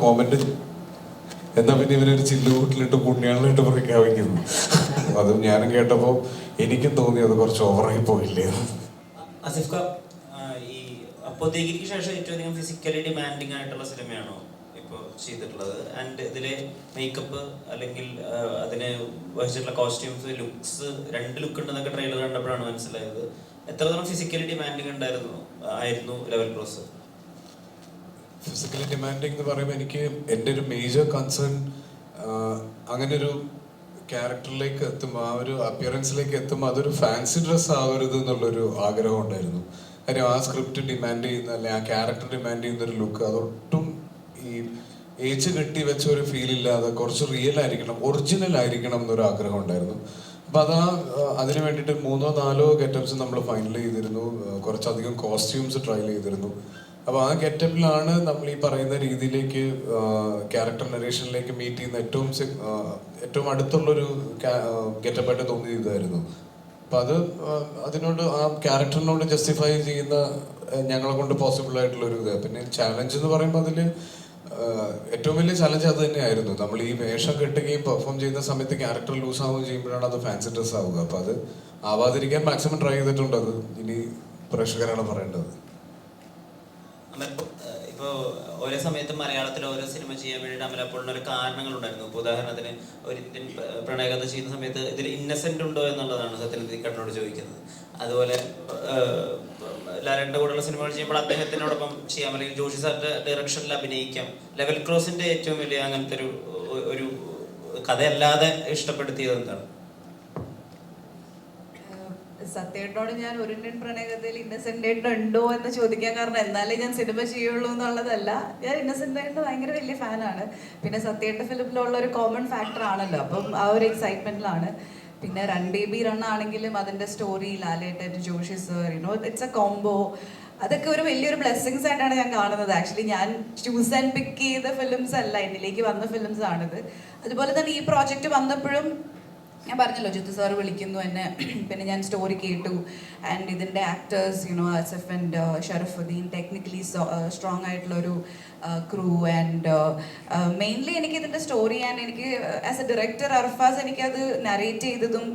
Comment എന്നാ പിന്നെ ഇവരൊരു ചില്ലുകൂട്ടിലിട്ട് പുണ്യാളിലിട്ട് പ്രഖ്യാപിക്കുന്നു. അത് ഞാനും കേട്ടപ്പോൾ എനിക്കും തോന്നി അത് കുറച്ച് ഓവറായി പോയില്ലേ. ആസിഫ് ഖാൻ, ഈ അപ്പോഴത്തേക്ക് ശേഷം ഏറ്റവും അധികം ഫിസിക്കലി ഡിമാൻഡിങ് ആയിട്ടുള്ള സിനിമയാണോ ഇപ്പോൾ ചെയ്തിട്ടുള്ളത്? ആൻഡ് ഇതിലെ മേക്കപ്പ് അല്ലെങ്കിൽ അതിന് വഹിച്ചിട്ടുള്ള കോസ്റ്റ്യൂംസ്, ലുക്സ്, രണ്ട് ലുക്ക് ഉണ്ടെന്നൊക്കെ ട്രെയിലർ കണ്ടപ്പോഴാണ് മനസ്സിലായത്. എത്രത്തോളം ഫിസിക്കലി ഡിമാൻഡിങ് ആയിരുന്നു ലെവൽ ക്രോസ്? ഫിസിക്കലി ഡിമാൻഡിങ് എന്ന് പറയുമ്പോൾ എനിക്ക് എൻ്റെ ഒരു മേജർ കൺസേൺ അങ്ങനെ ഒരു ക്യാരക്ടറിലേക്ക് എത്തുമ്പോൾ, ആ ഒരു അപ്പിയറൻസിലേക്ക് എത്തുമ്പോൾ അതൊരു ഫാൻസി ഡ്രസ്സ് ആവരുത് എന്നുള്ളൊരു ആഗ്രഹം ഉണ്ടായിരുന്നു. കാര്യം ആ സ്ക്രിപ്റ്റ് ഡിമാൻഡ് ചെയ്യുന്ന, അല്ലെങ്കിൽ ആ ക്യാരക്ടർ ഡിമാൻഡ് ചെയ്യുന്ന ഒരു ലുക്ക് അതൊട്ടും ഈ ഏജ് കെട്ടി വെച്ച ഒരു ഫീൽ ഇല്ലാതെ കുറച്ച് റിയൽ ആയിരിക്കണം, ഒറിജിനൽ ആയിരിക്കണം എന്നൊരു ആഗ്രഹം ഉണ്ടായിരുന്നു. അപ്പം അതിന് വേണ്ടിയിട്ട് 3-4 ഗെറ്റപ്സ് നമ്മൾ ഫൈനൽ ചെയ്തിരുന്നു. കുറച്ചധികം കോസ്റ്റ്യൂംസ് ട്രയൽ ചെയ്തിരുന്നു. അപ്പോൾ ആ ഗെറ്റപ്പിലാണ് നമ്മൾ ഈ പറയുന്ന രീതിയിലേക്ക് ക്യാരക്ടർ നരേഷനിലേക്ക് മീറ്റ് ചെയ്യുന്ന ഏറ്റവും അടുത്തുള്ളൊരു ഗെറ്റപ്പായിട്ട് തോന്നിയതായിരുന്നു. അപ്പം അതിനോട്, ആ ക്യാരക്ടറിനോട് ജസ്റ്റിഫൈ ചെയ്യുന്ന ഞങ്ങളെ കൊണ്ട് പോസിബിൾ ആയിട്ടുള്ളൊരു ഇത്. പിന്നെ ചാലഞ്ച് എന്ന് പറയുമ്പോൾ അതിൽ ഏറ്റവും വലിയ ചലഞ്ച് അത് തന്നെയായിരുന്നു. നമ്മൾ ഈ വേഷം കെട്ടുകയും പെർഫോം ചെയ്യുന്ന സമയത്ത് ക്യാരക്ടർ ലൂസ് ആവുകയും ചെയ്യുമ്പോഴാണ് അത് ഫാൻസി ഡ്രസ് ആവുക. അപ്പം അത് ആവാതിരിക്കാൻ മാക്സിമം ട്രൈ ചെയ്തിട്ടുണ്ട്. അത് ഇനി പ്രേക്ഷകരാണ് പറയേണ്ടത്. ഇപ്പോൾ ഓരോ സമയത്തും മലയാളത്തിൽ ഓരോ സിനിമ ചെയ്യാൻ വേണ്ടിയിട്ട് അമലപ്പോളിന് ഒരു കാരണങ്ങളുണ്ടായിരുന്നു. ഇപ്പോൾ ഉദാഹരണത്തിന് ഒരു ഇന്ത്യൻ പ്രണയകഥ ചെയ്യുന്ന സമയത്ത് ഇതിൽ ഇന്നസെന്റ് ഉണ്ടോ എന്നുള്ളതാണ് സത്യനന്ദിക്കണ്ണനോട് ചോദിക്കുന്നത്. അതുപോലെ ലാലേട്ടൻ്റെ കൂടെയുള്ള സിനിമകൾ ചെയ്യുമ്പോൾ അദ്ദേഹത്തിനോടൊപ്പം ചെയ്യാം, അല്ലെങ്കിൽ ജോഷി സാറിന്റെ ഡയറക്ഷനിൽ അഭിനയിക്കാം. ലെവൽ ക്രോസിന്റെ ഏറ്റവും വലിയ അങ്ങനത്തെ ഒരു കഥയല്ലാതെ ഇഷ്ടപ്പെടുത്തിയത് എന്താണ്? സത്യേട്ടനോട് ഞാൻ ഒരു ഇന്ത്യൻ പ്രണയകഥയിൽ ഇന്നസെന്റ് ഉണ്ടോ എന്ന് ചോദിക്കാൻ കാരണം എന്നാലേ ഞാൻ സിനിമ ചെയ്യുള്ളൂ എന്നുള്ളതല്ല. ഞാൻ ഇന്നസെന്റ് ഭയങ്കര വലിയ ഫാനാണ്. പിന്നെ സത്യേട്ട ഫിലിമിലുള്ള ഒരു കോമൺ ഫാക്ടർ ആണല്ലോ, അപ്പം ആ ഒരു എക്സൈറ്റ്മെന്റിലാണ്. പിന്നെ റൺ ബേബി റൺ ആണെങ്കിലും അതിന്റെ story, Lalettan, Joshiy sir, it's a combo. അതൊക്കെ ഒരു വലിയൊരു ബ്ലെസ്സിങ്സ് ആയിട്ടാണ് ഞാൻ കാണുന്നത്. ആക്ച്വലി ഞാൻ ചൂസ് ആൻഡ് പിക്ക് ചെയ്ത ഫിലിംസ് അല്ല, എന്നിലേക്ക് വന്ന ഫിലിംസ് ആണിത്. അതുപോലെ തന്നെ ഈ പ്രോജക്റ്റ് വന്നപ്പോഴും ഞാൻ പറഞ്ഞല്ലോ, ജിത്തു സാർ വിളിക്കുന്നു എന്നെ. പിന്നെ ഞാൻ സ്റ്റോറി കേട്ടു. ആൻഡ് ഇതിൻ്റെ actors, Asif and Sharafudheen, technically strong ആയിട്ടുള്ളൊരു ക്രൂ. ആൻഡ് മെയിൻലി എനിക്ക് ഇതിൻ്റെ സ്റ്റോറി, ആൻഡ് എനിക്ക് ആസ് എ ഡയറക്ടർ അർഫാസ് എനിക്കത് നറേറ്റ് ചെയ്തതും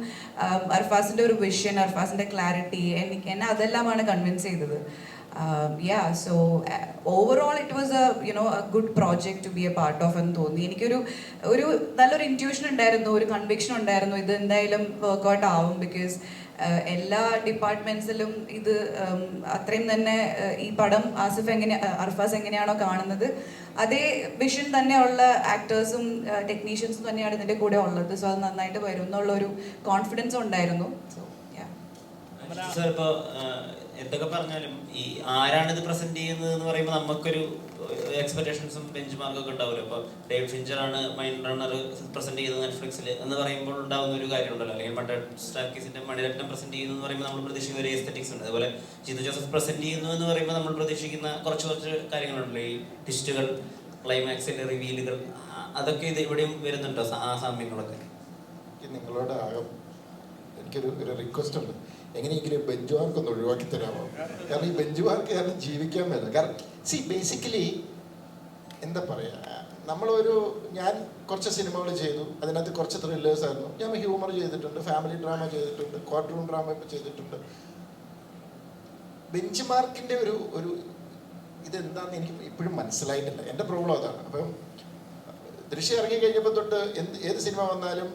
അർഫാസിൻ്റെ ഒരു വിഷൻ, അർഫാസിൻ്റെ ക്ലാരിറ്റി, എന്നെ അതെല്ലാമാണ് കൺവിൻസ് ചെയ്തത്. So overall it was a good project to be a part of എന്ന് തോന്നി. എനിക്കൊരു നല്ലൊരു ഇൻറ്റ്യൂഷൻ ഉണ്ടായിരുന്നു, ഒരു കൺവിക്ഷൻ ഉണ്ടായിരുന്നു, ഇത് എന്തായാലും വർക്ക്ഔട്ട് ആവും. ബിക്കോസ് എല്ലാ ഡിപ്പാർട്ട്മെന്റ്സിലും ഇത് അത്രയും തന്നെ ഈ പടം അർഫാസ് എങ്ങനെയാണോ കാണുന്നത് അതേ വിഷൻ തന്നെയുള്ള ആക്ടേഴ്സും ടെക്നീഷ്യൻസും തന്നെയാണ് ഇതിൻ്റെ കൂടെ ഉള്ളത്. സോ അത് നന്നായിട്ട് വരും എന്നുള്ളൊരു കോൺഫിഡൻസും ഉണ്ടായിരുന്നു. സോ ഇപ്പോൾ എന്തൊക്കെ പറഞ്ഞാലും ഈ ആരാണിത് പ്രസന്റ് ചെയ്യുന്നത് എന്ന് പറയുമ്പോൾ നമുക്കൊരു എക്സ്പെക്ടേഷൻസും ബെഞ്ച് മാർക്കൊക്കെ ഉണ്ടാവുമല്ലോ. ഇപ്പോൾ ഡേവിഡ് ഫിഞ്ചറാണ് മൈൻഡ് റണ്ണർ പ്രസന്റ് ചെയ്തത് നെറ്റ്ഫ്ലിക്സിൽ എന്ന് പറയുമ്പോൾ ഉണ്ടാകുന്ന ഒരു കാര്യമുണ്ടല്ലോ. അല്ലെങ്കിൽ സ്റ്റാർക്കീസിന്റെ മണിരത്നം പ്രസന്റ് ചെയ്യുന്നു എന്ന് പറയുമ്പോൾ നമ്മൾ പ്രതീക്ഷിക്കുന്ന ഒരു എസ്തെറ്റിക്സ് ഉണ്ട്. അതുപോലെ ജിത്തു ജോസഫ് പ്രസന്റ് ചെയ്യുന്നു എന്ന് പറയുമ്പോൾ നമ്മൾ പ്രതീക്ഷിക്കുന്ന കുറച്ച് കാര്യങ്ങളുണ്ടല്ലോ. ഈ ട്വിസ്റ്റുകൾ, ക്ലൈമാക്സിന്റെ റിവീലുകൾ, അതൊക്കെ ഇത് ഇവിടെയും വരുന്നുണ്ടോ ആ സാമ്യങ്ങളൊക്കെ? നിങ്ങളോട് എനിക്കൊരു റിക്വസ്റ്റ് ഉണ്ട്, എങ്ങനെയെങ്കിലും ബെഞ്ച് മാർക്ക് ഒന്ന് ഒഴിവാക്കി തരാമോ? കാരണം ഈ ബെഞ്ച് മാർക്ക് കാരണം ജീവിക്കാൻ പറ്റില്ല. കാരണം ബേസിക്കലി എന്താ പറയുക, ഞാൻ കുറച്ച് സിനിമകൾ ചെയ്തു, അതിനകത്ത് കുറച്ച് ത്രില്ലേഴ്സ് ആയിരുന്നു. ഞാൻ ഹ്യൂമർ ചെയ്തിട്ടുണ്ട്, ഫാമിലി ഡ്രാമ ചെയ്തിട്ടുണ്ട്, കോർട്ട് റൂം ഡ്രാമ ഇപ്പോൾ ചെയ്തിട്ടുണ്ട്. ബെഞ്ച് മാർക്കിൻ്റെ ഒരു ഇതെന്താണെന്ന് എനിക്ക് ഇപ്പോഴും മനസ്സിലായിട്ടില്ല. എൻ്റെ പ്രോബ്ലം അതാണ്. അപ്പം ദൃശ്യം ഇറങ്ങി കഴിഞ്ഞപ്പോൾ തൊട്ട് ഏത് സിനിമ വന്നാലും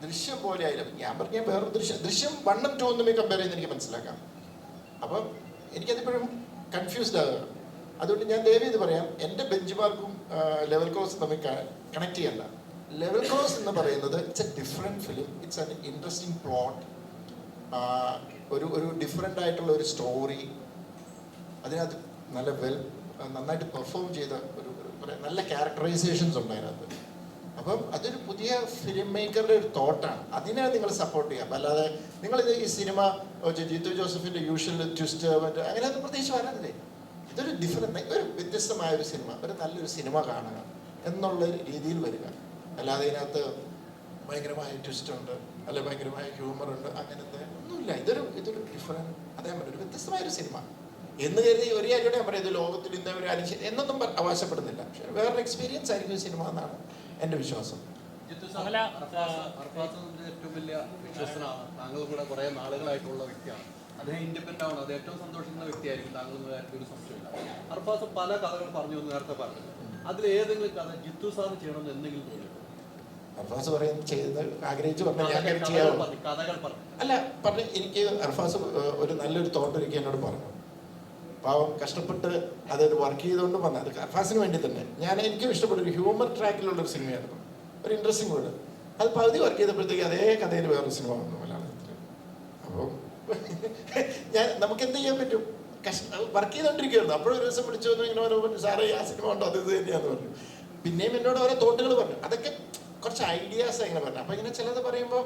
ദൃശ്യം പോലെ ആയാലും ഞാൻ പറഞ്ഞ വേറൊരു ദൃശ്യം 1 ഉം 2 തമ്മിൽ കമ്പയർ ചെയ്യുന്ന എനിക്ക് മനസ്സിലാക്കാം. അപ്പം എനിക്കതിപ്പോഴും കൺഫ്യൂസ്ഡ് ആകുകയാണ്. അതുകൊണ്ട് ഞാൻ ദയവേത് പറയാം, എൻ്റെ ബെഞ്ച് മാർക്കും ലെവൽ ക്രോസ് തമ്മിൽ കണക്ട് ചെയ്യണ്ട. ലെവൽ ക്രോസ് എന്ന് പറയുന്നത് it's A different film, it's an interesting plot, ഒരു ഡിഫറെൻ്റ് ആയിട്ടുള്ള ഒരു സ്റ്റോറി, അതിനകത്ത് നന്നായിട്ട് പെർഫോം ചെയ്ത നല്ല ക്യാരക്ടറൈസേഷൻസ് ഉണ്ട് അതിനകത്ത്. അപ്പം അതൊരു പുതിയ ഫിലിം മേക്കറുടെ ഒരു തോട്ടാണ്. അതിനെ നിങ്ങൾ സപ്പോർട്ട് ചെയ്യാം. അല്ലാതെ നിങ്ങളിത് ഈ സിനിമ ജിത്തു ജോസഫിൻ്റെ യൂഷ്വൽ ട്വിസ്റ്റ് അങ്ങനെ ഒന്നും പ്രത്യേകിച്ച് വരാനില്ലേ. ഇതൊരു ഒരു വ്യത്യസ്തമായ ഒരു സിനിമ, ഒരു നല്ലൊരു സിനിമ കാണുക എന്നുള്ള രീതിയിൽ വരിക. അല്ലാതെ ഇതിനകത്ത് ഭയങ്കരമായ ട്വിസ്റ്റ് ഉണ്ട്, അല്ലെ ഭയങ്കരമായ ഹ്യൂമർ ഉണ്ട്, അങ്ങനത്തെ ഒന്നുമില്ല. ഇതൊരു ഡിഫറെൻറ്റ്, അതേ ഒരു വ്യത്യസ്തമായൊരു സിനിമ. എന്ന് കരുതി ഒരു കാര്യമാണ് ഞാൻ പറയുന്നത് ലോകത്തിൽ ഇന്ന ഒരു അനുശ എന്നൊന്നും അവകാശപ്പെടുന്നില്ല. പക്ഷെ വേറൊരു എക്സ്പീരിയൻസ് ആയിരിക്കും സിനിമ എന്നാണ് എൻ്റെ വിശ്വാസം. ഏറ്റവും വലിയ വിശ്വസനാണ്, താങ്കൾ കൂടെ കുറേ നാളുകളായിട്ടുള്ള വ്യക്തിയാണ്. അദ്ദേഹം ഇൻഡിപെൻഡന്റ് ആണ്, അത് ഏറ്റവും സന്തോഷിക്കുന്ന വ്യക്തിയായിരിക്കും താങ്കൾ എന്ന കാര്യത്തിൽ ഒരു സംശയമില്ല. അർഫാസ് പല കഥകൾ പറഞ്ഞു എന്ന് നേരത്തെ പറഞ്ഞു, അതിൽ ഏതെങ്കിലും കഥ ജിത്തു സാർ ചെയ്യണമെന്ന് എന്തെങ്കിലും തോന്നിയിട്ടുണ്ടോ? അർഫാസ് പറയുന്നത് ചെയ്ത് ആഗ്രഹിച്ചു പറഞ്ഞാൽ ഞാൻ ചെയ്യാറുള്ളൂ. കഥകൾ പറഞ്ഞു അല്ല പറഞ്ഞ് എനിക്ക് അർഫാസ് ഒരു നല്ലൊരു തോട്ട് ഒരിക്കൽ എന്നോട് പറഞ്ഞു. പാവം കഷ്ടപ്പെട്ട് അതൊരു വർക്ക് ചെയ്തുകൊണ്ട് വന്നത് അത് അർഫാസിന് വേണ്ടി തന്നെ. എനിക്കും ഇഷ്ടപ്പെട്ട ഒരു ഹ്യൂമർ ട്രാക്കിലുള്ളൊരു സിനിമയായിരുന്നു, ഒരു ഇൻട്രസ്റ്റിംഗ് വേർഡ്. അത് പകുതി വർക്ക് ചെയ്തപ്പോഴത്തേക്ക് അതേ കഥയിൽ വേറൊരു സിനിമ വന്നു മലയാളത്തിൽ. അപ്പോൾ നമുക്ക് എന്ത് ചെയ്യാൻ പറ്റും, വർക്ക് ചെയ്തുകൊണ്ടിരിക്കുകയായിരുന്നു. അപ്പോഴൊരു ദിവസം വിളിച്ചു വന്നു, ഇങ്ങനെ പറഞ്ഞു സാറേ ആ സിനിമ ഉണ്ടോ, അത് ഇത് തന്നെയാന്ന് പറഞ്ഞു. പിന്നെയും എന്നോട് ഓരോ തോട്ടുകൾ പറഞ്ഞു. അതൊക്കെ കുറച്ച് ഐഡിയാസ് ഇങ്ങനെ പറഞ്ഞു. അപ്പോൾ ഇങ്ങനെ ചിലത് പറയുമ്പോൾ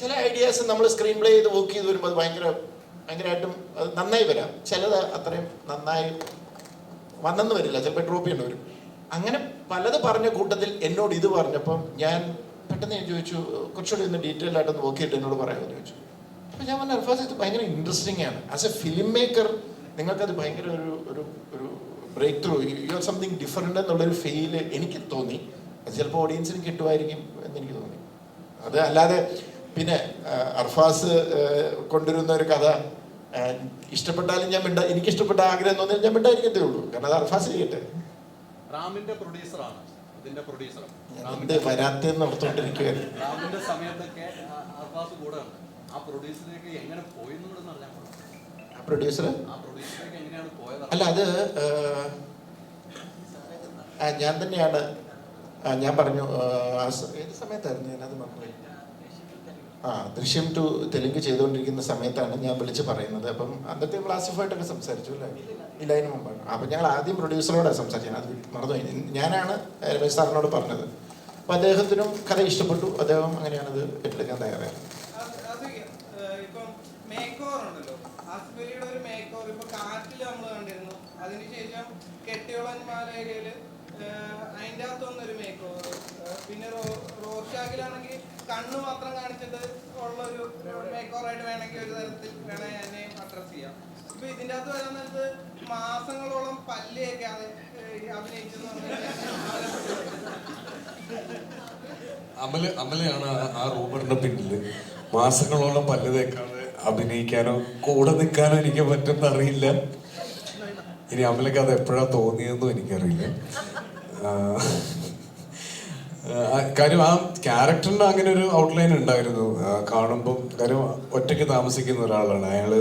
ചില ഐഡിയാസ് നമ്മൾ സ്ക്രീൻ പ്ലേ ചെയ്ത് വർക്ക് ചെയ്ത് വരുമ്പോൾ അത് ഭയങ്കരമായിട്ടും അത് നന്നായി വരാം. ചിലത് അത്രയും നന്നായി വന്നെന്ന് വരില്ല, ചിലപ്പോൾ ഡ്രോപ്പ് ചെയ്യേണ്ടി വരും. അങ്ങനെ പലത് പറഞ്ഞ കൂട്ടത്തിൽ എന്നോട് ഇത് പറഞ്ഞപ്പം ഞാൻ പെട്ടെന്ന് ഞാൻ ചോദിച്ചു, കുറച്ചുകൂടി ഒന്ന് ഡീറ്റെയിൽ ആയിട്ടൊന്ന് വർക്ക് ചെയ്തിട്ട് എന്നോട് പറയാമെന്ന് ചോദിച്ചു. അപ്പോൾ ഞാൻ പറഞ്ഞു അർഫാസ് ഇത് ഭയങ്കര ഇൻട്രസ്റ്റിംഗ് ആണ്. ആസ് എ ഫിലിം മേക്കർ നിങ്ങൾക്കത് ഭയങ്കര ഒരു breakthrough, you are something different എന്നുള്ളൊരു ഫീല് എനിക്ക് തോന്നി. അത് ചിലപ്പോൾ ഓഡിയൻസിന് കിട്ടുമായിരിക്കും എന്നെനിക്ക് തോന്നി. അത് അല്ലാതെ പിന്നെ അർഫാസ് കൊണ്ടുവരുന്ന ഒരു കഥ ഇഷ്ടപ്പെട്ടാലും എനിക്ക് ഇഷ്ടപ്പെട്ട ആഗ്രഹം തോന്നിയാൽ ഞാൻ മിണ്ടായിരിക്കത്തേ ഉള്ളൂ. കാരണം അത് അർഫാസ് ചെയ്യട്ടെ. റാമിന്റെ പ്രൊഡ്യൂസറാണ് ഇതിന്റെ പ്രൊഡ്യൂസർ. വരാത്തെന്ന് ഓർത്തോണ്ടിരിക്കുകയായിരുന്നു. റാമിന്റെ സമയത്തൊക്കെ അർഫാസ് കൂടെ ഉണ്ട്. ആ പ്രൊഡ്യൂസറിലേക്ക് എങ്ങനെ പോയെന്നും കൂടെ അറിയാൻ പാടില്ല. ആ പ്രൊഡ്യൂസറിലേക്ക് എങ്ങനെയാണ് പോയത്? അല്ല അത് ഞാൻ തന്നെയാണ്. ഞാൻ പറഞ്ഞു ഏത് സമയത്തായിരുന്നു ഞാനത് മറന്നുപോയി. ദൃശ്യം 2 തെലുങ്ക് ചെയ്തുകൊണ്ടിരിക്കുന്ന സമയത്താണ് ഞാൻ വിളിച്ച് പറയുന്നത്. അപ്പം അന്നത്തെ ക്ലാസിഫായിട്ടൊക്കെ സംസാരിച്ചു അല്ലേ? ഇല്ല, അതിന് മുമ്പാണ്. അപ്പം ഞങ്ങൾ ആദ്യം പ്രൊഡ്യൂസറോടാണ് സംസാരിച്ചത്, അത് മറന്നുപോയി. ഞാനാണ് രമേശ് സാറിനോട് പറഞ്ഞത്. അപ്പം അദ്ദേഹത്തിനും കഥ ഇഷ്ടപ്പെട്ടു, അദ്ദേഹം അങ്ങനെയാണത് ഏറ്റെടുക്കാൻ തയ്യാറായത്. അതിൻ്റെ അകത്തൊന്നൊരു മേക്ക് ഓവർ, പിന്നെ റോഷാക്കിലാണെങ്കിൽ കണ്ണ് മാത്രം കാണിച്ചിട്ട് ഉള്ളൊരു മേക്ക് ഓവറായിട്ട് വേണമെങ്കിൽ ഒരു തരത്തിൽ വേണമെങ്കിൽ എന്നെയും അഡ്രസ് ചെയ്യാം. ഇപ്പൊ ഇതിൻ്റെ അകത്ത് വരാൻ നേരത്ത് മാസങ്ങളോളം പല്ലിയൊക്കെ അഭിനയിച്ചെന്ന് അമലയാണ് ആ റൂമറിന്റെ പിന്നില്. മാസങ്ങളോളം പല്ല് തേക്കാതെ അഭിനയിക്കാനോ കൂടെ നിൽക്കാനോ എനിക്ക് പറ്റുന്ന അറിയില്ല. ഇനി അമലക്ക് അത് എപ്പോഴാ തോന്നിയതെന്നും എനിക്കറിയില്ല. കാര്യം ആ ക്യാരക്ടറിന് അങ്ങനെ ഒരു ഔട്ട്ലൈൻ ഉണ്ടായിരുന്നു കാണുമ്പം. കാര്യം ഒറ്റയ്ക്ക് താമസിക്കുന്ന ഒരാളാണ് അയാള്.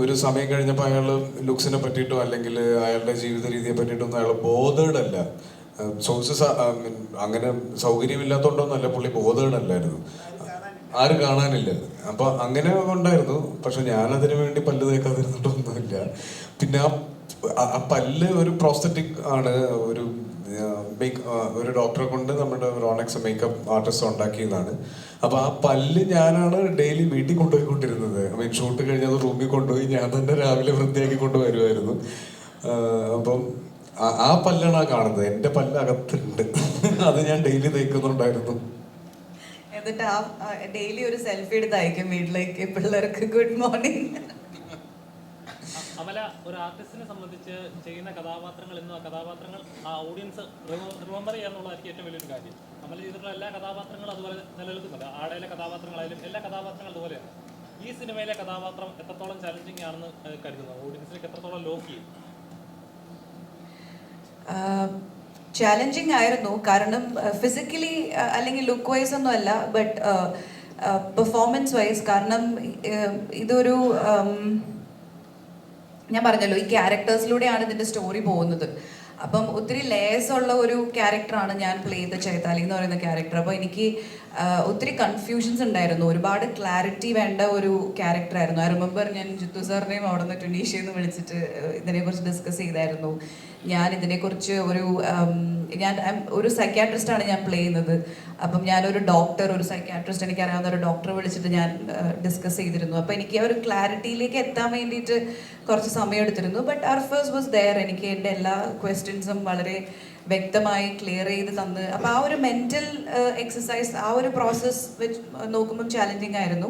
ഒരു സമയം കഴിഞ്ഞപ്പോൾ അയാൾ ലുക്സിനെ പറ്റിയിട്ടോ അല്ലെങ്കിൽ അയാളുടെ ജീവിത രീതിയെ പറ്റിയിട്ടൊന്നും അയാൾ ബോധേഡ് അല്ല. സോഴ്സസ് അങ്ങനെ സൗകര്യമില്ലാത്തതുകൊണ്ടൊന്നല്ല, പുള്ളി ബോധേഡ് അല്ലായിരുന്നു. ആരും കാണാനില്ല. അപ്പൊ അങ്ങനെ ഉണ്ടായിരുന്നു. പക്ഷെ ഞാനതിനു വേണ്ടി പല്ല് തേക്കാതിരുന്നിട്ടൊന്നുമില്ല. പിന്നെ ആ പല്ല് ഒരു പ്രോസ്തറ്റിക് ആണ്. ഒരു ഡോക്ടറെ കൊണ്ട് നമ്മുടെ റോണക്സ് മേക്കപ്പ് ആർട്ടിസ്റ്റ് ഉണ്ടാക്കിയതാണ്. അപ്പൊ ആ പല്ല് ഞാനാണ് ഡെയിലി വീട്ടിൽ കൊണ്ടുപോയിക്കൊണ്ടിരുന്നത്. ഷൂട്ട് കഴിഞ്ഞത് റൂമിൽ കൊണ്ടുപോയി ഞാൻ തന്നെ രാവിലെ വൃത്തിയാക്കി കൊണ്ടുവരുമായിരുന്നു. അപ്പം ആ പല്ലാണ് ആ കാണുന്നത്. എന്റെ പല്ല് അകത്തുണ്ട്, അത് ഞാൻ ഡെയിലി തേക്കുന്നുണ്ടായിരുന്നു. എന്നിട്ട് ആ ഡെയിലി ഒരു സെൽഫി എടുത്ത് അയക്കും വീട്ടിലേക്ക് പിള്ളേർക്ക് ഗുഡ് മോർണിംഗ്. അമല, ഒരു ആർട്ടിസ്റ്റിനെ സംബന്ധിച്ച് ചെയ്യുന്ന കഥാപാത്രങ്ങൾ എന്നും ആ കഥാപാത്രങ്ങൾ ആ ഓഡിയൻസ് റിമെമ്പർ ചെയ്യാന്നുള്ളതായിരിക്കും ഏറ്റവും വലിയൊരു കാര്യം. അമല ചെയ്തിട്ടുള്ള എല്ലാ കഥാപാത്രങ്ങളും അതുപോലെ നിലനിൽക്കുന്നുണ്ട്. ആടയിലെ കഥാപാത്രങ്ങളായാലും എല്ലാ കഥാപാത്രങ്ങളും അതുപോലെയാണ്. ഈ സിനിമയിലെ കഥാപാത്രം എത്രത്തോളം ചലഞ്ചിങ് ആണെന്ന് കരുതുന്നു? ഓഡിയൻസിലേക്ക് എത്രത്തോളം ലോക്ക് ചെയ്യും? ചാലഞ്ചിങ് ആയിരുന്നു. കാരണം ഫിസിക്കലി അല്ലെങ്കിൽ ലുക്ക് വൈസ് ഒന്നും അല്ല, ബട്ട് പെർഫോമൻസ് വൈസ്. കാരണം ഇതൊരു ഞാൻ പറഞ്ഞല്ലോ, ഈ ക്യാരക്ടേഴ്സിലൂടെയാണ് ഇതിൻ്റെ സ്റ്റോറി പോകുന്നത്. അപ്പം ഒത്തിരി ലേയേഴ്സ് ഉള്ള ഒരു ക്യാരക്ടറാണ് ഞാൻ പ്ലേ ചെയ്ത ചൈതാലി എന്ന് പറയുന്ന ക്യാരക്ടർ. അപ്പോൾ എനിക്ക് ഒത്തിരി കൺഫ്യൂഷൻസ് ഉണ്ടായിരുന്നു. ഒരുപാട് ക്ലാരിറ്റി വേണ്ട ഒരു ക്യാരക്ടറായിരുന്നു. ഐ റിമെമ്പർ ഞാൻ ജിത്തു സാറിനെയും അവിടെ നിന്ന് ട്യൂണീഷ്യന്ന് വിളിച്ചിട്ട് ഇതിനെക്കുറിച്ച് ഡിസ്കസ് ചെയ്തായിരുന്നു. ഞാൻ ഇതിനെക്കുറിച്ച് ഞാൻ ഒരു സൈക്യാട്രിസ്റ്റാണ് ഞാൻ പ്ലേ ചെയ്യുന്നത്. അപ്പം ഞാനൊരു ഡോക്ടർ, ഒരു സൈക്യാട്രിസ്റ്റ്, എനിക്കറിയാവുന്ന ഒരു ഡോക്ടറെ വിളിച്ചിട്ട് ഞാൻ ഡിസ്കസ് ചെയ്തിരുന്നു. അപ്പോൾ എനിക്ക് ആ ഒരു ക്ലാരിറ്റിയിലേക്ക് എത്താൻ വേണ്ടിയിട്ട് കുറച്ച് സമയം എടുത്തിരുന്നു. But Arfaz was there. എനിക്ക് എൻ്റെ എല്ലാ ക്വസ്റ്റ്യൻസും വളരെ വ്യക്തമായി ക്ലിയർ ചെയ്ത് തന്ന്. അപ്പോൾ ആ ഒരു മെൻ്റൽ എക്സസൈസ്, ആ ഒരു പ്രോസസ്സ് വെച്ച് നോക്കുമ്പം ചാലഞ്ചിങ് ആയിരുന്നു.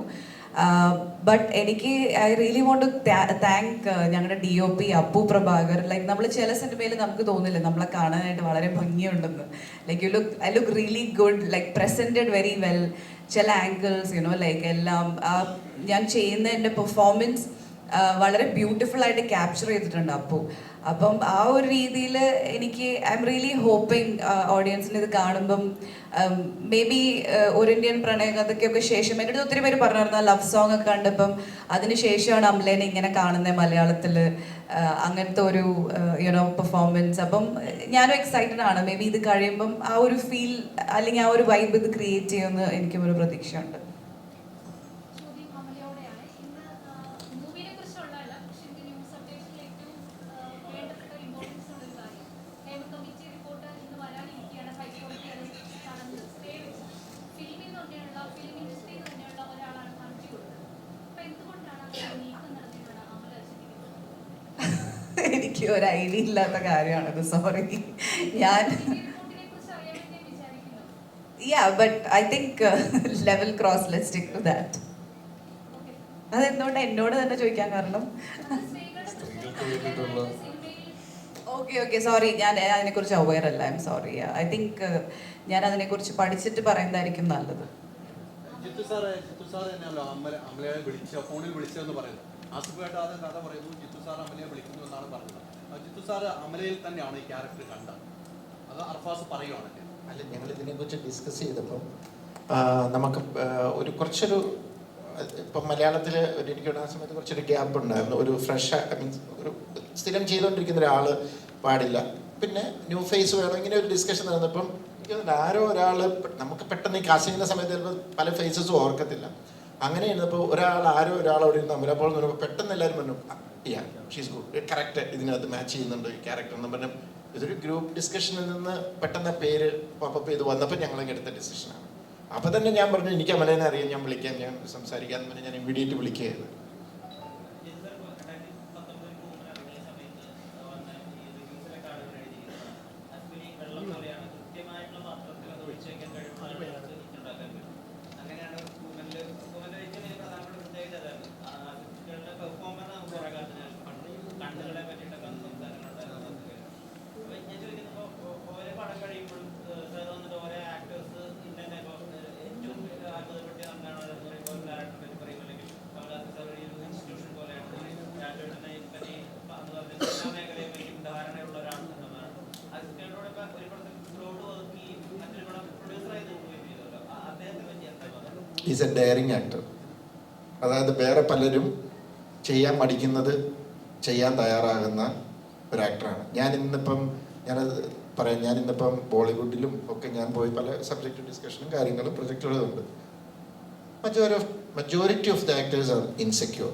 ബട്ട് എനിക്ക് I really want to thank ഞങ്ങളുടെ DOP അപ്പു പ്രഭാകർ. ലൈക്ക് നമ്മൾ ചില സിനിമയിൽ നമുക്ക് തോന്നില്ല നമ്മളെ കാണാനായിട്ട് വളരെ ഭംഗിയുണ്ടെന്ന്. Like I look really good, like presented very well. ചില ആംഗിൾസ് ലൈക്ക് എല്ലാം ഞാൻ ചെയ്യുന്ന എൻ്റെ പെർഫോമൻസ് വളരെ ബ്യൂട്ടിഫുൾ ആയിട്ട് ക്യാപ്ചർ ചെയ്തിട്ടുണ്ട് അപ്പു. അപ്പം ആ ഒരു രീതിയിൽ എനിക്ക് ഐ എം റിയലി ഹോപ്പിംഗ് ഓഡിയൻസിന് ഇത് കാണുമ്പം മേ ബി ഒരു ഇന്ത്യൻ പ്രണയകഥയ്ക്കൊക്കെ ശേഷം എൻ്റെ അടുത്ത് ഒത്തിരി പേര് പറഞ്ഞിരുന്നു ലവ് സോങ് ഒക്കെ കണ്ടപ്പം അതിന് ശേഷമാണ് അമലേനെ ഇങ്ങനെ കാണുന്നത് മലയാളത്തിൽ, അങ്ങനത്തെ ഒരു പെർഫോമൻസ്. അപ്പം ഞാനും എക്സൈറ്റഡ് ആണ്. മേ ബി ഇത് കഴിയുമ്പം ആ ഒരു ഫീൽ അല്ലെങ്കിൽ ആ ഒരു വൈബ് ഇത് ക്രിയേറ്റ് ചെയ്യുമെന്ന് എനിക്കും ഒരു പ്രതീക്ഷയുണ്ട്. എനിക്ക് ഒരു ഐഡിയ ഇല്ലാത്ത കാര്യമാണത്, സോറി. ഞാൻ but I think Level Cross, let's stick to that. അതെന്തുകൊണ്ട് എന്നോട് തന്നെ ചോദിക്കാൻ കാരണം? സ്ത്രീകൾക്ക് വേണ്ടിയിട്ടുള്ള ഓക്കെ സോറി, ഞാൻ അതിനെക്കുറിച്ച് അവെയർ അല്ല. I am sorry. I think ഞാൻ അതിനെക്കുറിച്ച് പഠിച്ചിട്ട് പറയുന്നതായിരിക്കും നല്ലത്. ജിത്തു സാറ് തന്നെയല്ലോ അമലയെ ഫോണിൽ വിളിച്ചതെന്ന് പറയുന്നത്. ആസിഫായിട്ട് ആദ്യം കഥ പറയുന്നു, ജിത്തു സാർ അമലയെ വിളിക്കുന്നു എന്നാണ് പറഞ്ഞത്. ജിത്തു സാറ് അമലയിൽ തന്നെയാണ് ഈ ക്യാരക്ടർ കണ്ടത്, അത് അർഫാസ് പറയുവാണ്. അല്ല, ഞങ്ങൾ ഇതിനെക്കുറിച്ച് ഡിസ്കസ് ചെയ്തപ്പം നമുക്ക് കുറച്ചൊരു ഇപ്പം മലയാളത്തിൽ എനിക്ക് കിട്ടുന്ന സമയത്ത് കുറച്ചൊരു ഗ്യാപ്പ് ഉണ്ടായിരുന്നു. ഒരു ഫ്രഷ് മീൻസ് ഒരു സ്ഥിരം ചെയ്തുകൊണ്ടിരിക്കുന്ന ഒരാൾ പാടില്ല, പിന്നെ ന്യൂ ഫേസ് വേണം, ഇങ്ങനെ ഒരു ഡിസ്കഷൻ നടന്നപ്പം എനിക്ക് ആരോ ഒരാൾ നമുക്ക് പെട്ടെന്ന് ഈ കാസ്റ്റിങ്ങിൻ്റെ സമയത്ത് ചിലപ്പോൾ പല ഫേസസും ഓർക്കത്തില്ല. അങ്ങനെ ഇരുന്നപ്പോൾ ആരോ ഒരാൾ അവിടെ ഇരുന്ന് അമല അപ്പോൾ പറയുമ്പോൾ പെട്ടെന്ന് എല്ലാവരും പറഞ്ഞു ഷീസ് ഗുഡ്, കറക്റ്റ്, ഇതിനകത്ത് മാച്ച് ചെയ്യുന്നുണ്ട് ഈ ക്യാരക്ടർ എന്ന് പറഞ്ഞു. ഇതൊരു ഗ്രൂപ്പ് ഡിസ്കഷനിൽ നിന്ന് പെട്ടെന്ന് പേര് പോപ്പപ്പ് ചെയ്ത് വന്നപ്പോൾ ഞങ്ങളൊക്കെ എടുത്ത ഡിസിഷനാണ്. അപ്പോൾ തന്നെ ഞാൻ പറഞ്ഞു എനിക്ക് അമലേനെ അറിയാം, ഞാൻ വിളിക്കാം, ഞാൻ സംസാരിക്കാമെന്ന് പറഞ്ഞ് ഞാൻ ഇമ്മീഡിയറ്റ് വിളിക്കുകയായിരുന്നു. Is a daring actor. അതായത് വേറെ പലരും ചെയ്യാൻ മടിക്കുന്നത് ചെയ്യാൻ തയ്യാറാകുന്ന ഒരു ആക്ടറാണ്. ഞാനത് പറയാം, ഞാനിന്നിപ്പം ബോളിവുഡിലും ഒക്കെ ഞാൻ പോയി പല സബ്ജക്റ്റ് ഡിസ്കഷനും കാര്യങ്ങളും പ്രൊജക്റ്റുകളും ഉണ്ട്. Majority of the actors are insecure.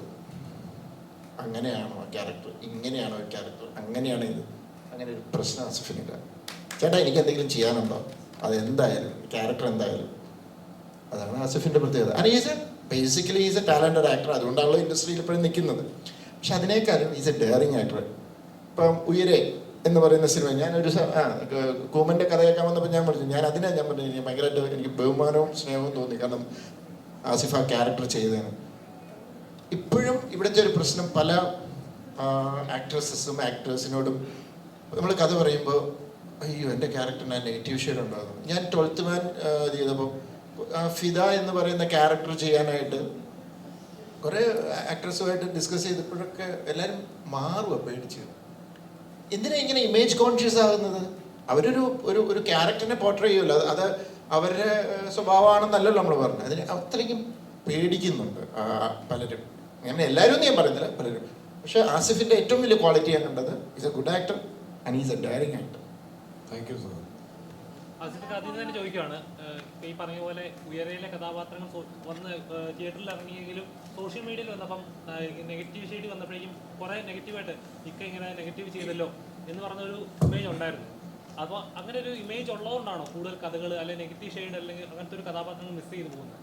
അങ്ങനെയാണോ ആ ക്യാരക്ടർ, ഇങ്ങനെയാണോ ആ ക്യാരക്ടർ, അങ്ങനെയാണ് ഇത്, അങ്ങനെ ഒരു പ്രശ്നം ആസിഫിനില്ല. ചേട്ടാ എനിക്ക് എന്തെങ്കിലും ചെയ്യാനുണ്ടോ, അതെന്തായാലും ക്യാരക്ടർ എന്തായാലും. അതാണ് ആസിഫിൻ്റെ പ്രത്യേകത. Basically is A talented actor, അതുകൊണ്ടാണല്ലോ ഇൻഡസ്ട്രിയിൽ ഇപ്പോഴും നിൽക്കുന്നത്. പക്ഷെ അതിനേക്കാളും ഈസ് എ ഡെയറിങ് ആക്ടർ. ഇപ്പം ഉയരെ എന്ന് പറയുന്ന സിനിമ ഞാനൊരു കൂമൻ്റെ കഥ കേൾക്കാൻ വന്നപ്പോൾ ഞാൻ പറഞ്ഞു എനിക്ക് ഭയങ്കരമായിട്ട് എനിക്ക് ബഹുമാനവും സ്നേഹവും തോന്നി, കാരണം ആസിഫ് ആ ക്യാരക്ടർ ചെയ്തതാണ്. ഇപ്പോഴും ഇവിടുത്തെ ഒരു പ്രശ്നം പല ആക്ട്രസസും ആക്ടേഴ്സിനോടും നമ്മൾ കഥ പറയുമ്പോൾ അയ്യോ എൻ്റെ ക്യാരക്ടറിന് നെഗറ്റീവ് ഷെയ്ഡ് ഉണ്ടാകുന്നു. ഞാൻ 12th മാൻ ചെയ്തപ്പോൾ ഫിദ എന്ന് പറയുന്ന ക്യാരക്ടർ ചെയ്യാനായിട്ട് കുറേ ആക്ട്രസുമായിട്ട് ഡിസ്കസ് ചെയ്തപ്പോഴൊക്കെ എല്ലാവരും മാറുക പേടിച്ച്. എന്തിനാ ഇങ്ങനെ ഇമേജ് കോൺഷ്യസ് ആകുന്നത്? അവരൊരു ഒരു ഒരു ക്യാരക്ടറിനെ പോർട്രേ ചെയ്യുമല്ലോ, അത് അവരുടെ സ്വഭാവമാണെന്നല്ലല്ലോ നമ്മൾ പറഞ്ഞത്. അതിന് അത്രയ്ക്കും പേടിക്കുന്നുണ്ട് പലരും. അങ്ങനെ എല്ലാവരും ഞാൻ പറയുന്നില്ല, പലരും. പക്ഷേ ആസിഫിൻ്റെ ഏറ്റവും വലിയ ക്വാളിറ്റി ഞാൻ കണ്ടത് is a good actor and is a daring actor. Thank you sir. ആസിഫിന് ആദ്യം തന്നെ ചോദിക്കുകയാണ്, ഈ പറഞ്ഞ പോലെ ഉയരയിലെ കഥാപാത്രങ്ങൾ വന്ന് തിയേറ്ററിൽ ഇറങ്ങിയെങ്കിലും സോഷ്യൽ മീഡിയയിൽ വന്നപ്പം നെഗറ്റീവ് ഷെയ്ഡ് വന്നപ്പോഴേക്കും കുറേ നെഗറ്റീവായിട്ട് ഇങ്ങനെ നെഗറ്റീവ് ചെയ്തല്ലോ എന്ന് പറഞ്ഞൊരു ഇമേജ് ഉണ്ടായിരുന്നു. അപ്പോൾ അങ്ങനെ ഒരു ഇമേജ് ഉള്ളതുകൊണ്ടാണോ കൂടുതൽ കഥകൾ അല്ലെങ്കിൽ നെഗറ്റീവ് ഷെയ്ഡ് അല്ലെങ്കിൽ അങ്ങനത്തെ ഒരു കഥാപാത്രങ്ങൾ മിസ് ചെയ്ത് പോകുന്നത്?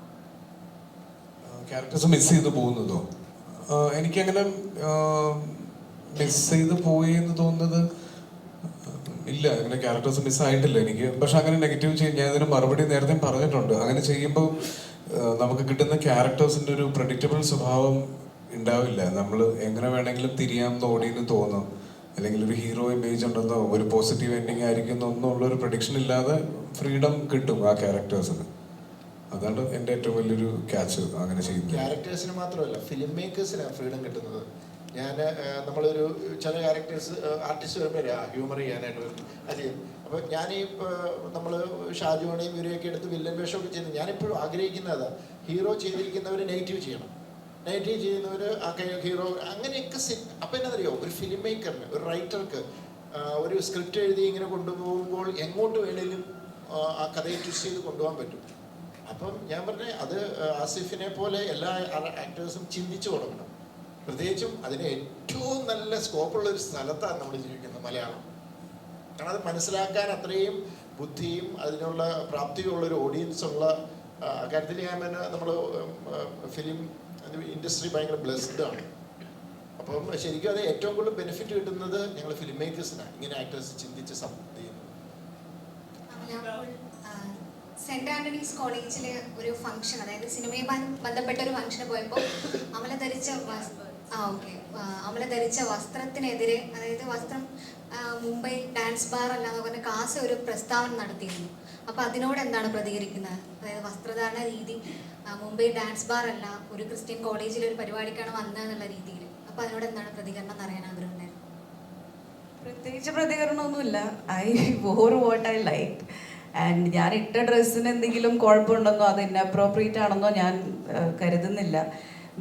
ക്യാരക്ടേഴ്സ് മിസ് ചെയ്ത് പോകുന്നതോ? എനിക്കങ്ങനെ മിസ് ചെയ്ത് പോയി എന്ന് തോന്നുന്നത് ഇല്ല, അങ്ങനെ ക്യാരക്ടേഴ്സ് മിസ്സായിട്ടില്ല എനിക്ക്. പക്ഷെ അങ്ങനെ നെഗറ്റീവ് ചെയ്യും, ഞാൻ ഇതിന് മറുപടി നേരത്തെ പറഞ്ഞിട്ടുണ്ട്. അങ്ങനെ ചെയ്യുമ്പോൾ നമുക്ക് കിട്ടുന്ന ക്യാരക്ടേഴ്സിന്റെ ഒരു പ്രഡിക്റ്റബിൾ സ്വഭാവം ഉണ്ടാവില്ല. നമ്മൾ എങ്ങനെ വേണമെങ്കിലും തിരിയാമെന്ന് ഓടിയെന്ന് തോന്നും, അല്ലെങ്കിൽ ഒരു ഹീറോ ഇമേജ് ഉണ്ടെന്നോ ഒരു പോസിറ്റീവ് എൻഡിങ് ആയിരിക്കും എന്നൊന്നും ഉള്ളൊരു പ്രഡിക്ഷൻ ഇല്ലാതെ ഫ്രീഡം കിട്ടും ആ ക്യാരക്ടേഴ്സിന്. അതാണ് എൻ്റെ ഏറ്റവും വലിയൊരു ക്യാച്ച് അങ്ങനെ ചെയ്യുന്നത്. ക്യാരക്ടേഴ്സിന് മാത്രമല്ല, ഫിലിം മേക്കേഴ്സിനാണ് ഫ്രീഡം കിട്ടുന്നത്. ഞാൻ നമ്മളൊരു ചില ക്യാരക്ടേഴ്സ് ആർട്ടിസ്റ്റ് വരുമ്പോൾ ഹ്യൂമർ ചെയ്യാനായിട്ട് വരും, അത് ചെയ്യും. അപ്പോൾ ഞാൻ ഈ നമ്മൾ ഷാജുവാണെയും ഇവരെയൊക്കെ എടുത്ത് വില്ലൻ വേഷമൊക്കെ ചെയ്യുന്നത് ഞാനിപ്പോഴും ആഗ്രഹിക്കുന്നത് ഹീറോ ചെയ്തിരിക്കുന്നവർ നെഗറ്റീവ് ചെയ്യണം, നെഗറ്റീവ് ചെയ്യുന്നവർ ആ ഹീറോ അങ്ങനെയൊക്കെ അപ്പം എന്നറിയോ, ഒരു ഫിലിം മേക്കറിന്, ഒരു റൈറ്റർക്ക് ഒരു സ്ക്രിപ്റ്റ് എഴുതി ഇങ്ങനെ കൊണ്ടുപോകുമ്പോൾ എങ്ങോട്ട് വേണേലും ആ കഥയെ ട്വിസ്റ്റ് ചെയ്ത് കൊണ്ടുപോകാൻ പറ്റും. അപ്പം ഞാൻ പറഞ്ഞ അത് ആസിഫിനെ പോലെ എല്ലാ ആക്ടേഴ്സും ചിന്തിച്ചു തുടങ്ങണം. പ്രത്യേകിച്ചും അതിന് ഏറ്റവും നല്ല സ്കോപ്പുള്ള ഒരു സ്ഥലത്താണ് നമ്മൾ ജീവിക്കുന്നത്, മലയാളം. കാരണം അത് മനസ്സിലാക്കാൻ അത്രയും ബുദ്ധിയും അതിനുള്ള പ്രാപ്തിയുള്ളൊരു ഓഡിയൻസ് ഉള്ള കാര്യത്തിൽ ഞാൻ തന്നെ നമ്മൾ ഫിലിം ഇൻഡസ്ട്രി ഭയങ്കര ബ്ലെസ്ഡ് ആണ്. അപ്പം ശരിക്കും അത് ഏറ്റവും കൂടുതൽ ബെനിഫിറ്റ് കിട്ടുന്നത് ഞങ്ങൾ ഫിലിം മേക്കേഴ്സിനാണ്, ഇങ്ങനെ ആക്ടേഴ്സ് ചിന്തിച്ച് ചെയ്യുന്നത്. സെന്റ് ആന്റണീസ് കോളേജിൽ ഒരു ഫംഗ്ഷൻ, അതായത് സിനിമയുമായി ബന്ധപ്പെട്ട ഒരു ഫംഗ്ഷന് പോയപ്പോൾ അമല ധരിച്ച വസ്ത്രത്തിനെതിരെ, അതായത് വസ്ത്രം മുംബൈ ഡാൻസ് ബാർ അല്ലാന്ന് പറഞ്ഞ കാസ ഒരു പ്രസ്താവന നടത്തിയിരുന്നു. അപ്പോൾ അതിനോട് എന്താണ് പ്രതികരിക്കുന്നത്? അതായത് വസ്ത്രധാരണ രീതി മുംബൈ ഡാൻസ് ബാർ അല്ല, ഒരു ക്രിസ്ത്യൻ കോളേജിൽ ഒരു പരിപാടിക്കാണ് വന്നതെന്നുള്ള രീതിയിൽ. അപ്പോൾ അതിനോട് എന്താണ് പ്രതികരണം എന്ന് അറിയാൻ ആഗ്രഹമുണ്ടായിരുന്നു. പ്രത്യേകിച്ച് പ്രതികരണമൊന്നുമില്ല. I wore what I like. And ഞാൻ ഇട്ട ഡ്രസ്സിന് എന്തെങ്കിലും കുഴപ്പമുണ്ടെന്നോ അത് ഇൻഅപ്രോപ്രിയേറ്റ് ആണെന്നോ ഞാൻ കരുതുന്നില്ല.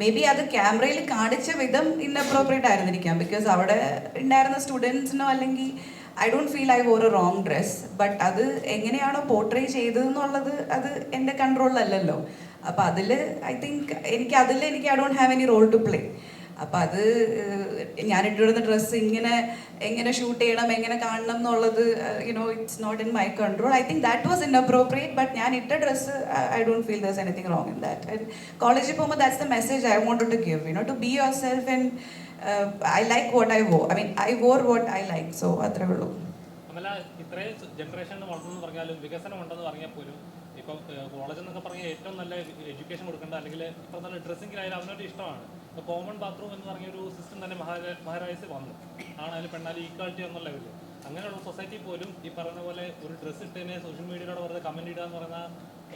മേ ബി അത് ക്യാമറയിൽ കാണിച്ച വിധം ഇൻഅപ്രോപ്രിയേറ്റ് ആയിരുന്നിരിക്കാം, ബിക്കോസ് അവിടെ ഉണ്ടായിരുന്ന സ്റ്റുഡൻസിനോ അല്ലെങ്കിൽ I don't feel I wore a wrong dress. ബട്ട് അത് എങ്ങനെയാണോ പോർട്രേ ചെയ്തതെന്നുള്ളത് അത് എൻ്റെ കൺട്രോളിലല്ലല്ലോ. അപ്പോൾ അതിൽ ഐ തിങ്ക് എനിക്ക് I don't have any role to play. അപ്പം അത് ഞാൻ ഇട്ടിടുന്ന ഡ്രസ്സ് എങ്ങനെ ഷൂട്ട് ചെയ്യണം, എങ്ങനെ കാണണം എന്നുള്ളത് it's not in my control. I think that was inappropriate. But ഞാൻ ഇട്ട dress I don't feel there's anything wrong in that. And കോളേജിൽ പോകുമ്പോൾ that's the message I wanted to give, to be yourself. And I like what I wore what I like. So അത്രേ ഉള്ളൂ. അമല, ഇത്രയും ജനറേഷനിൽ വളർന്നെന്ന് പറഞ്ഞാലും വികസനം ഉണ്ടെന്ന് പറഞ്ഞാൽ പോലും ഇപ്പം കോളേജ് എന്നൊക്കെ പറഞ്ഞാൽ ഏറ്റവും നല്ല എഡ്യൂക്കേഷൻ കൊടുക്കേണ്ട, അല്ലെങ്കിൽ ഇപ്പം നല്ല ഡ്രസ്സിങ്ങിലായാലും അവനൊരു ഇഷ്ടമാണ്. ഇപ്പോൾ കോമൺ ബാത്റൂം എന്ന് പറഞ്ഞൊരു സിസ്റ്റം തന്നെ മഹാരാജ് വന്നു, ആണായാലും പെണ്ണാലും ഈക്വാലിറ്റി എന്നുള്ള ലെവലിൽ. അങ്ങനെയുള്ള സൊസൈറ്റി പോലും ഈ പറയുന്ന പോലെ ഒരു ഡ്രസ്സ് ഇട്ടതിനെ സോഷ്യൽ മീഡിയയിലൂടെ വെറുതെ കമൻറ്റ് ഇടുക എന്ന് പറഞ്ഞാൽ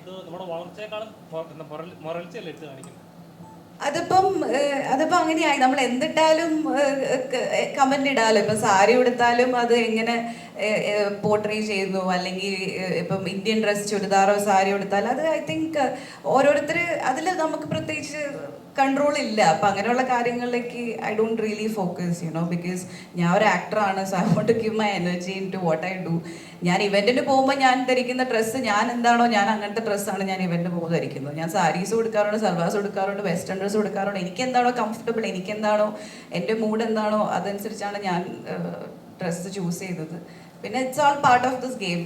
ഇത് നമ്മുടെ വളർച്ചയെക്കാളും മൊറൽച്ചയല്ല എടുത്ത് കാണിക്കുന്നത്. അതിപ്പം അങ്ങനെയായി. നമ്മൾ എന്തിട്ടാലും കമന്റ് ഇടാലോ. ഇപ്പം സാരി ഉടുത്താലും അത് എങ്ങനെ പോർട്രേ ചെയ്യുന്നു, അല്ലെങ്കിൽ ഇപ്പം ഇന്ത്യൻ ഡ്രസ് ചുരിദാറോ സാരി ഉടുത്താലും അത് ഐ തിങ്ക് ഓരോരുത്തർ അതിൽ നമുക്ക് പ്രത്യേകിച്ച് കൺട്രോൾ ഇല്ല. അപ്പം അങ്ങനെയുള്ള കാര്യങ്ങളിലേക്ക് I don't really focus because ഞാൻ ഒരു ആക്ടറാണ്. So I want to give my energy into what I do. ഞാൻ ഇവന്റിന് പോകുമ്പോൾ ഞാൻ ധരിക്കുന്ന ഡ്രസ്സ് ഞാൻ എന്താണോ, ഞാൻ അങ്ങനത്തെ ഡ്രസ്സാണ് ഞാൻ ഇവന്റിന് പോകുമ്പോൾ ധരിക്കുന്നത്. ഞാൻ സാരീസ് കൊടുക്കാറുണ്ട്, സൽവാസ് കൊടുക്കാറുണ്ട്, വെസ്റ്റേൺ ഡ്രസ്സ് കൊടുക്കാറുണ്ട്. എനിക്കെന്താണോ കംഫർട്ടബിൾ, എനിക്കെന്താണോ എൻ്റെ മൂഡ് എന്താണോ അതനുസരിച്ചാണ് ഞാൻ ഡ്രസ്സ് ചൂസ് ചെയ്തത്. പിന്നെ it's all part of this game.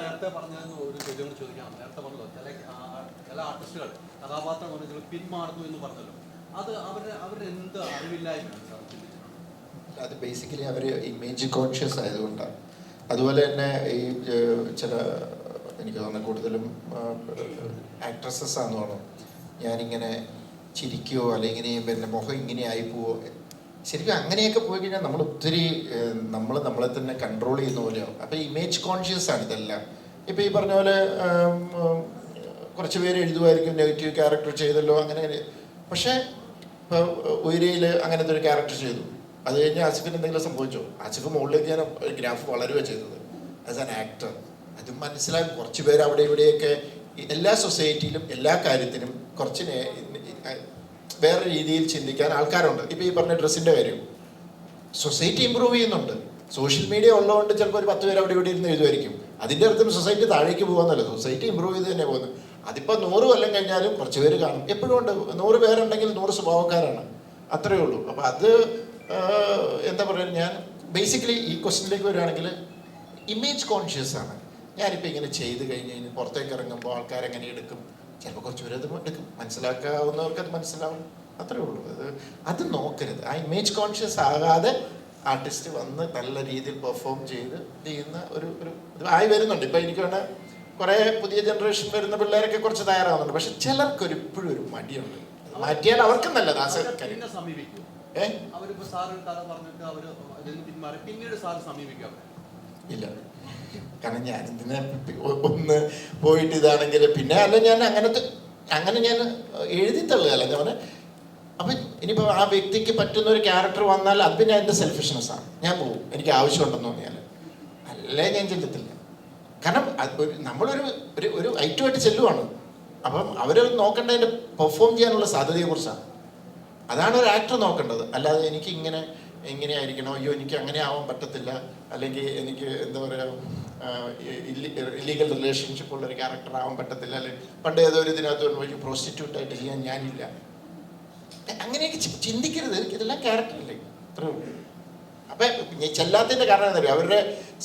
നേരത്തെ പറഞ്ഞ ഒരു ചോദ്യം ചോദിക്കാം. നേരത്തെ പറഞ്ഞല്ലോ ചില ആർട്ടിസ്റ്റുകൾ കഥാപാത്രം പിന്മാറുന്നു എന്ന് പറഞ്ഞല്ലോ, അത് അവരെന്ത് അറിവില്ലായ്മയാണ് സാർ? അത് ബേസിക്കലി അവർ ഇമേജ് കോൺഷ്യസ് ആയതുകൊണ്ടാണ്. അതുപോലെ തന്നെ ഈ ചില എനിക്ക് തോന്നുന്നത് കൂടുതലും ആക്ട്രസസ് ആണെന്ന് തോന്നുന്നു, ഞാനിങ്ങനെ ചിരിക്കുകയോ അല്ലെങ്കിൽ പിന്നെ മുഖം ഇങ്ങനെ ആയി പോവോ. ശരിക്കും അങ്ങനെയൊക്കെ പോയി കഴിഞ്ഞാൽ നമ്മൾ ഒത്തിരി നമ്മളെ തന്നെ കൺട്രോൾ ചെയ്യുന്ന പോലെയാവും. അപ്പോൾ ഇമേജ് കോൺഷ്യസ് ആണ് ഇതെല്ലാം. ഇപ്പോൾ ഈ പറഞ്ഞ പോലെ കുറച്ച് പേര് എഴുതുമായിരിക്കും നെഗറ്റീവ് ക്യാരക്ടർ ചെയ്തല്ലോ അങ്ങനെ. പക്ഷേ ഇപ്പോൾ ഉയരയിൽ അങ്ങനത്തെ ഒരു ക്യാരക്ടർ ചെയ്തു, അത് കഴിഞ്ഞ് ആസിഫിന് എന്തെങ്കിലും സംഭവിച്ചോ? ആസിഫ് മുകളിലേക്ക് ഞാൻ ഗ്രാഫ് വളരുകയാണ് ചെയ്തത് ആസ് ആൻ ആക്ടർ. അത് മനസ്സിലാകും. കുറച്ച് പേര് അവിടെ ഇവിടെയൊക്കെ എല്ലാ സൊസൈറ്റിയിലും എല്ലാ കാര്യത്തിനും കുറച്ച് വേറെ രീതിയിൽ ചിന്തിക്കാൻ ആൾക്കാരുണ്ട്. ഇപ്പോൾ ഈ പറഞ്ഞ ഡ്രസ്സിൻ്റെ കാര്യം, സൊസൈറ്റി ഇമ്പ്രൂവ് ചെയ്യുന്നുണ്ട്. സോഷ്യൽ മീഡിയ ഉള്ളതുകൊണ്ട് ചിലപ്പോൾ ഒരു 10 പേര് അവിടെ ഇവിടെ ഇരുന്ന് എഴുതുമായിരിക്കും. അതിൻ്റെ അർത്ഥം സൊസൈറ്റി താഴേക്ക് പോകുന്നല്ലോ, സൊസൈറ്റി ഇമ്പ്രൂവ് ചെയ്ത് തന്നെ പോകുന്നത്. അതിപ്പോൾ 100 കൊല്ലം കഴിഞ്ഞാലും കുറച്ച് പേര് കാണും. എപ്പോഴും ഉണ്ട്, 100 പേരുണ്ടെങ്കിൽ 100 സ്വഭാവക്കാരാണ്, അത്രയേ ഉള്ളൂ. അപ്പോൾ അത് എന്താ പറയുക, ഞാൻ ബേസിക്കലി ഈ ക്വസ്റ്റ്യനിലേക്ക് വരികയാണെങ്കിൽ ഇമേജ് കോൺഷ്യസ് ആണ്. ഞാനിപ്പോൾ ഇങ്ങനെ ചെയ്ത് കഴിഞ്ഞ് കഴിഞ്ഞ് പുറത്തേക്ക് ഇറങ്ങുമ്പോൾ ആൾക്കാരെങ്ങനെ എടുക്കും, ചിലപ്പോൾ കുറച്ച് പേര് അത് എടുക്കും, മനസ്സിലാക്കാവുന്നവർക്ക് അത് മനസ്സിലാവും, അത്രേ ഉള്ളൂ. അത് നോക്കരുത്. ആ ഇമേജ് കോൺഷ്യസ് ആകാതെ ആർട്ടിസ്റ്റ് വന്ന് നല്ല രീതിയിൽ പെർഫോം ചെയ്യുന്ന ഒരു ഇത് ആയി വരുന്നുണ്ട്. ഇപ്പം എനിക്ക് വേണേൽ കുറേ പുതിയ ജനറേഷൻ വരുന്ന പിള്ളേരൊക്കെ കുറച്ച് തയ്യാറാവുന്നുണ്ട്. പക്ഷെ ചിലർക്കൊരു ഇപ്പോഴും ഒരു മടിയുണ്ട്. മാറ്റിയാൽ അവർക്കും നല്ലത്. പിന്നെ സമീപിക്കും. അവരിപ്പോ സാറ് കഥ പറഞ്ഞിട്ട് അവര് അതിൽ നിന്ന് പിന്മാറി പിന്നീട് സാറ് സമീപിക്കും. ഇല്ല, കാരണം ഞാൻ ഇതിനെ ഒന്ന് പോയിട്ട് ഇതാണെങ്കിൽ പിന്നെ അല്ല ഞാൻ അങ്ങനെ ഞാൻ എഴുതി തള്ളുകയല്ല. ഞാൻ പറഞ്ഞ അപ്പം ഇനിയിപ്പോൾ ആ വ്യക്തിക്ക് പറ്റുന്ന ഒരു ക്യാരക്ടർ വന്നാൽ അത് പിന്നെ എൻ്റെ സെൽഫിഷ്നെസ്സാണ്. ഞാൻ പോകും, എനിക്ക് ആവശ്യമുണ്ടെന്ന് തോന്നിയാൽ, അല്ലേ ഞാൻ ചെല്ലത്തില്ല. കാരണം നമ്മളൊരു ഒരു ഐറ്റമായിട്ട് ചെല്ലുവാണ്. അപ്പം അവർ നോക്കേണ്ടതിൻ്റെ പെർഫോം ചെയ്യാനുള്ള സാധ്യതയെക്കുറിച്ചാണ്. അതാണ് ഒരു ആക്ടർ നോക്കേണ്ടത്. അല്ലാതെ എനിക്ക് ഇങ്ങനെ ആയിരിക്കണം, അയ്യോ എനിക്ക് അങ്ങനെ ആവാൻ പറ്റത്തില്ല, അല്ലെങ്കിൽ എനിക്ക് എന്താ പറയുക ഇല്ലീഗൽ റിലേഷൻഷിപ്പ് ഉള്ളൊരു ക്യാരക്ടർ ആവാൻ പറ്റത്തില്ല, അല്ലെങ്കിൽ പണ്ട് ഏതോ ഒരു ഇതിനകത്ത് പ്രോസ്റ്റിറ്റ്യൂട്ടായിട്ട് ചെയ്യാൻ ഞാനില്ല. അങ്ങനെയൊക്കെ ചിന്തിക്കരുത്. ഇതെല്ലാം ക്യാരക്ടറല്ലേ, അത്രേ ഉള്ളൂ. അപ്പം ചെല്ലാത്തതിൻ്റെ കാരണം എന്താ പറയുക, അവരുടെ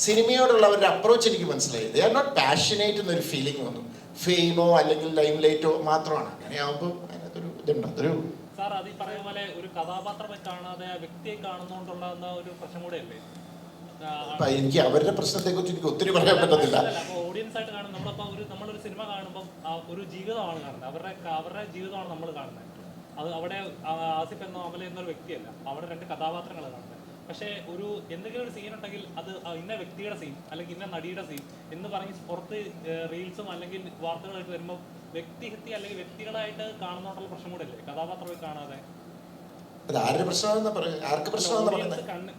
സിനിമയോടുള്ള അവരുടെ അപ്രോച്ച് എനിക്ക് മനസ്സിലായി. ദേ ആർ നോട്ട് പാഷനേറ്റ് എന്നൊരു ഫീലിംഗ് വന്നു. ഫെയിമോ അല്ലെങ്കിൽ ലൈം ലൈറ്റോ മാത്രമാണ്. അങ്ങനെയാകുമ്പോൾ അതിനകത്തൊരു ഇതുണ്ട്, അത്രേ ഉള്ളൂ. സാർ അത് ഈ പറയുന്ന പോലെ ഒരു കഥാപാത്രത്തെ കാണാതെ വ്യക്തിയെ കാണുന്നോണ്ടുള്ള ഒരു പ്രശ്നം കൂടെ അല്ലേ? അപ്പൊ എനിക്ക് അവരുടെ പ്രശ്നത്തെ കുറിച്ച് എനിക്ക് ഒത്തിരി പറയാൻ പറ്റത്തില്ല. ഓഡിയൻസ് ആയിട്ട് കാണും നമ്മളൊരു സിനിമ കാണുമ്പോൾ ഒരു ജീവിതമാണ് കാണുന്നത്. അവരുടെ ജീവിതമാണ് നമ്മൾ കാണുന്നത്. അത് അവിടെ ആസിഫ് എന്നോ അമല എന്നൊരു വ്യക്തിയല്ല, അവിടെ രണ്ട് കഥാപാത്രങ്ങളാണ് കാണുന്നത്. പക്ഷേ എന്തെങ്കിലും ഒരു സീൻ ഉണ്ടെങ്കിൽ അത് ഇന്ന വ്യക്തിയുടെ സീൻ അല്ലെങ്കിൽ ഇന്ന നടിയുടെ സീൻ എന്ന് പറഞ്ഞ് പുറത്ത് റീൽസും അല്ലെങ്കിൽ വാർത്തകളായിട്ട് വരുമ്പോൾ വ്യക്തിഹത്യ അല്ലെങ്കിൽ വ്യക്തികളായിട്ട് കാണുന്നോണ്ടുള്ള പ്രശ്നം കൂടെ അല്ലേ കഥാപാത്രമായി കാണാതെ?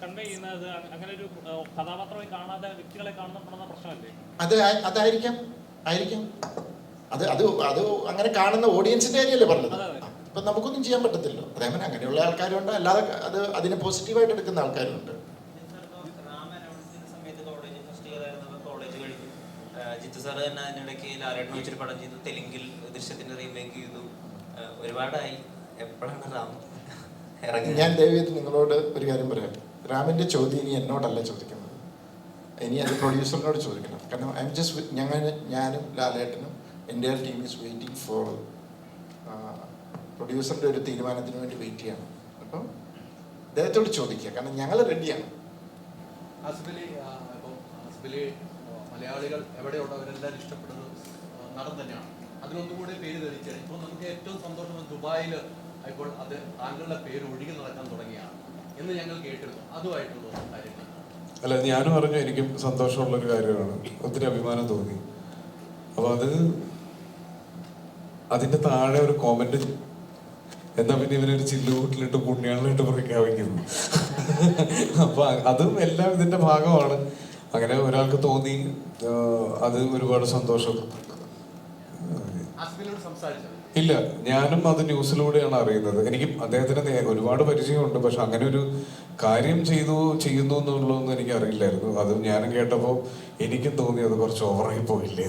കൺവേ ചെയ്യുന്നത് അങ്ങനെ ഒരു കഥാപാത്രമായി കാണാതെ വ്യക്തികളെ കാണുന്ന പ്രശ്നമല്ലേ? അതായിരിക്കാം. അത് അങ്ങനെ കാണുന്ന ഓഡിയൻസിന്റെ കാര്യമല്ലേ പറഞ്ഞത്. അപ്പൊ നമുക്കൊന്നും ചെയ്യാൻ പറ്റത്തില്ല. അതേപോലെ അങ്ങനെയുള്ള ആൾക്കാരുണ്ട്, അല്ലാതെ അതിനെ പോസിറ്റീവായിട്ട് എടുക്കുന്ന ആൾക്കാരുണ്ട്. ജിത്തു സാറ് തന്നെ അതിനിടയ്ക്ക് ലാലേട്ടനെ വെച്ചൊരു പടം ചെയ്തു, തെലുങ്കിൽ ദൃശ്യത്തിന്റെ റീമേക്ക് ചെയ്തു. ഒരുപാടായി. എപ്പോഴാണ് റാം ഇറങ്ങി? ഞാൻ ദയവേത് നിങ്ങളോട് ഒരു കാര്യം പറയാം. റാമിന്റെ ചോദ്യം ഇനി എന്നോടല്ല ചോദിക്കുന്നത്, ഇനി അത് പ്രൊഡ്യൂസറിനോട് ചോദിക്കണം. കാരണം ഐ എം ജസ്റ്റ് ഞാനും ലാലേട്ടനും എൻ്റെ ടീം ഈസ് വെയിറ്റിംഗ് ഫോർ പ്രൊഡ്യൂസറിൻ്റെ ഒരു തീരുമാനത്തിന് വേണ്ടി വെയിറ്റ് ചെയ്യണം. അപ്പം അദ്ദേഹത്തോട് ചോദിക്കുക, കാരണം ഞങ്ങൾ റെഡിയാണ്. മലയാളികൾ എവിടെയുള്ളവരെല്ലാവരും ഇഷ്ടപ്പെടുന്നത് നടൻ തന്നെയാണ്. അതിലൊന്നുകൂടി പേര് തെളിയിച്ചാൽ ഇപ്പോൾ നമുക്ക് ഏറ്റവും സന്തോഷം ദുബായിൽ ഇപ്പോൾ അത് താങ്കളുടെ പേര് ഒഴുകി നടക്കാൻ തുടങ്ങിയാണ് എന്ന് ഞങ്ങൾ കേട്ടിരുന്നു. അതുമായിട്ടുള്ള കാര്യങ്ങൾ അല്ല, ഞാനും പറഞ്ഞു എനിക്കും സന്തോഷമുള്ളൊരു കാര്യമാണ്. ഒത്തിരി അഭിമാനം തോന്നി. അപ്പോൾ അതിൻ്റെ താഴെ ഒരു കോമന്റ്, എന്നാ പിന്നെ ഇവനൊരു ചില്ലുകൂട്ടിലിട്ട് പുണ്യാളിലിട്ട് പ്രഖ്യാപിക്കുന്നു. അപ്പൊ അതും എല്ലാം ഇതിന്റെ ഭാഗമാണ്. അങ്ങനെ ഒരാൾക്ക് തോന്നി, അത് ഒരുപാട് സന്തോഷം. ഇല്ല, ഞാനും അത് ന്യൂസിലൂടെയാണ് അറിയുന്നത്. എനിക്കും അദ്ദേഹത്തിന് ഒരുപാട് പരിചയമുണ്ട്, പക്ഷെ അങ്ങനെ ഒരു കാര്യം ചെയ്യുന്നു എന്നുള്ളതൊന്നും എനിക്ക് അറിയില്ലായിരുന്നു. അത് ഞാനും കേട്ടപ്പോൾ എനിക്കും തോന്നി അത് കുറച്ച് ഓവറായി പോയില്ലേ.